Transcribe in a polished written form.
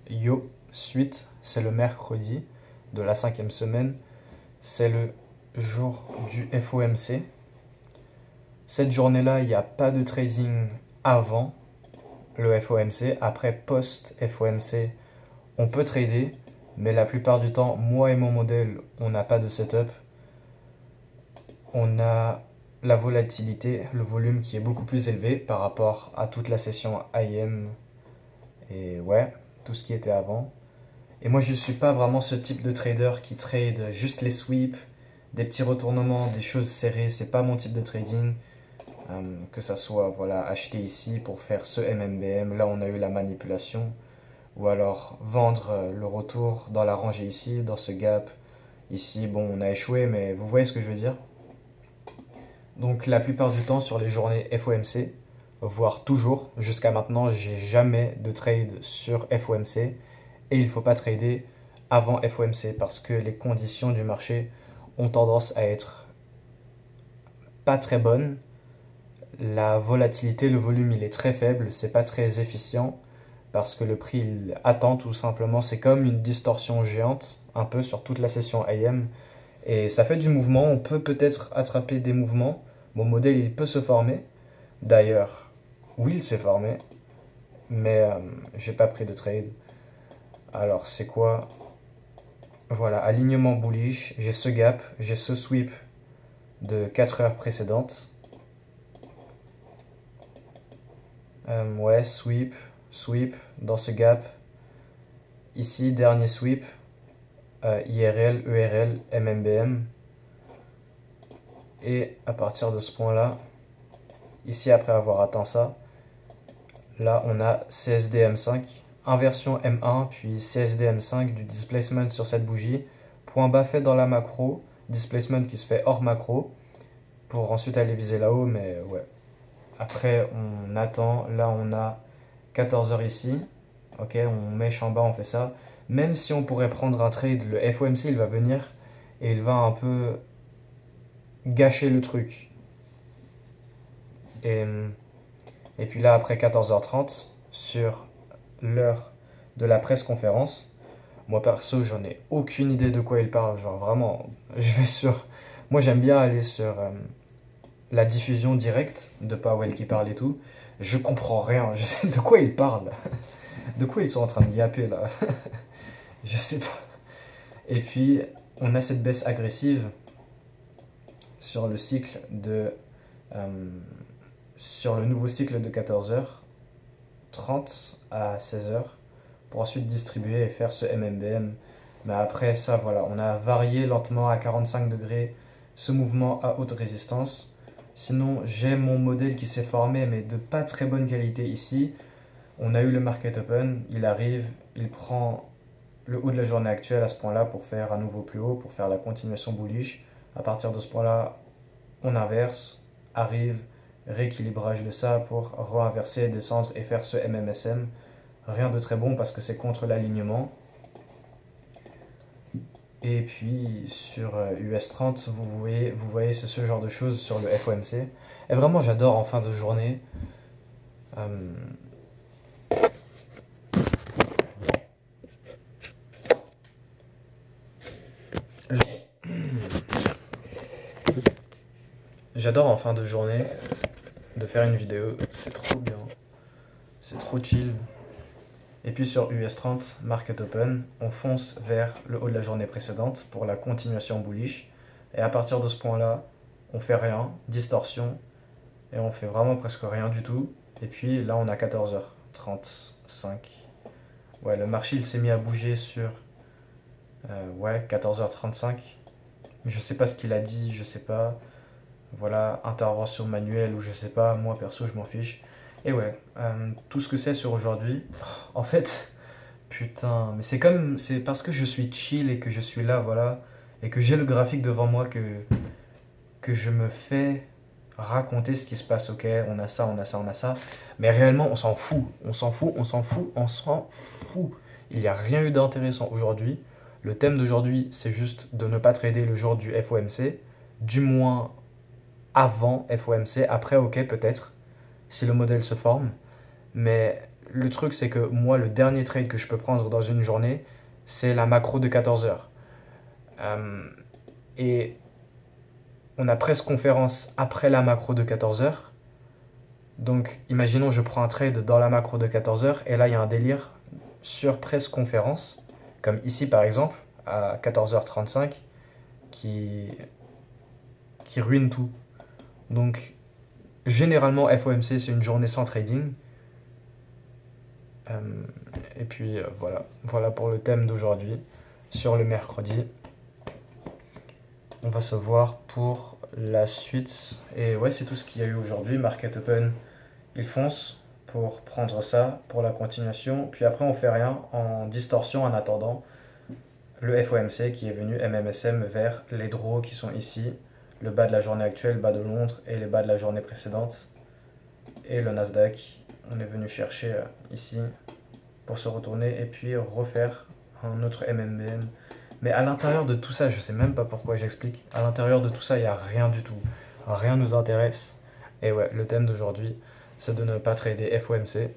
Yo, suite, c'est le mercredi de la 5e semaine. C'est le jour du FOMC. Cette journée-là, il n'y a pas de trading avant le FOMC. Après, post-FOMC, on peut trader. Mais la plupart du temps, moi et mon modèle, on n'a pas de setup. On a la volatilité, le volume qui est beaucoup plus élevé par rapport à toute la session IM et ouais, tout ce qui était avant. Et moi, je ne suis pas vraiment ce type de trader qui trade juste les sweeps, des petits retournements, des choses serrées. C'est pas mon type de trading. Que ça soit voilà, acheter ici pour faire ce MMBM, là on a eu la manipulation. Ou alors vendre le retour dans la rangée ici, dans ce gap. Ici, bon, on a échoué, mais vous voyez ce que je veux dire. Donc la plupart du temps sur les journées FOMC, voire toujours, jusqu'à maintenant, j'ai jamais de trade sur FOMC. Et il ne faut pas trader avant FOMC parce que les conditions du marché ont tendance à être pas très bonnes. La volatilité, le volume, il est très faible, c'est pas très efficient parce que le prix il attend tout simplement. C'est comme une distorsion géante, un peu sur toute la session AM. Et ça fait du mouvement, on peut peut-être attraper des mouvements. Mon modèle, il peut se former. D'ailleurs, oui, il s'est formé, mais j'ai pas pris de trade. Alors, c'est quoi? Voilà, alignement bullish, j'ai ce gap, j'ai ce sweep de 4 heures précédentes. Ouais, sweep, sweep dans ce gap. Ici, dernier sweep, IRL, ERL, MMBM. Et à partir de ce point-là, ici après avoir atteint ça, là on a CSD-M5, inversion M1, puis CSD-M5 du displacement sur cette bougie. Point bas fait dans la macro, displacement qui se fait hors macro, pour ensuite aller viser là-haut, mais ouais. Après, on attend. Là, on a 14 heures ici. Ok, on mèche en bas, on fait ça. Même si on pourrait prendre un trade, le FOMC, il va venir et il va un peu gâcher le truc. Et, et puis là, après 14h30, sur l'heure de la presse conférence, moi perso, j'en ai aucune idée de quoi il parle. Genre vraiment, je vais sur. Moi, j'aime bien aller sur la diffusion directe de Powell qui parle et tout. Je comprends rien. Je sais de quoi ils parlent. De quoi ils sont en train de yapper là. Je sais pas. Et puis, on a cette baisse agressive sur le cycle de. Sur le nouveau cycle de 14h30 à 16h pour ensuite distribuer et faire ce MMBM. Mais après ça, voilà, on a varié lentement à 45 degrés ce mouvement à haute résistance. Sinon, j'ai mon modèle qui s'est formé, mais de pas très bonne qualité ici. On a eu le market open, il arrive, il prend le haut de la journée actuelle à ce point-là pour faire un nouveau plus haut, pour faire la continuation bullish. À partir de ce point-là, on inverse, arrive, rééquilibrage de ça pour re-inverser, descendre et faire ce MMSM. Rien de très bon parce que c'est contre l'alignement. Et puis sur US30, vous voyez c'est ce genre de choses sur le FOMC. Et vraiment, j'adore en fin de journée. J'adore en fin de journée de faire une vidéo. C'est trop bien. C'est trop chill. Et puis sur US30, Market Open, on fonce vers le haut de la journée précédente pour la continuation bullish. Et à partir de ce point-là, on fait rien, distorsion, et on fait vraiment presque rien du tout. Et puis là, on a 14h35. Ouais, le marché, il s'est mis à bouger sur ouais, 14h35. Mais je sais pas ce qu'il a dit, je sais pas. Voilà, intervention manuelle ou je sais pas, moi perso, je m'en fiche. Et ouais, tout ce que c'est sur aujourd'hui, en fait, putain, mais c'est parce que je suis chill et que je suis là, voilà, et que j'ai le graphique devant moi que je me fais raconter ce qui se passe, ok, on a ça, on a ça, on a ça, mais réellement, on s'en fout, on s'en fout, on s'en fout, on s'en fout. Il n'y a rien eu d'intéressant aujourd'hui. Le thème d'aujourd'hui, c'est juste de ne pas trader le jour du FOMC, du moins avant FOMC, après, ok, peut-être, si le modèle se forme. Mais le truc, c'est que moi, le dernier trade que je peux prendre dans une journée, c'est la macro de 14 heures. Et on a presque conférence après la macro de 14 heures. Donc, imaginons, je prends un trade dans la macro de 14 heures, et là, il y a un délire sur presque conférence, comme ici, par exemple, à 14h35, qui ruine tout. Donc, généralement, FOMC, c'est une journée sans trading. Et puis, voilà pour le thème d'aujourd'hui. Sur le mercredi, on va se voir pour la suite. Et ouais, c'est tout ce qu'il y a eu aujourd'hui. Market Open, il fonce pour prendre ça, pour la continuation. Puis après, on fait rien en distorsion en attendant le FOMC qui est venu MMSM vers les draws qui sont ici. Le bas de la journée actuelle, bas de Londres et les bas de la journée précédente. Et le Nasdaq, on est venu chercher ici pour se retourner et puis refaire un autre MMBM. Mais à l'intérieur de tout ça, je sais même pas pourquoi j'explique, à l'intérieur de tout ça, il n'y a rien du tout. Rien nous intéresse. Et ouais, le thème d'aujourd'hui, c'est de ne pas trader FOMC.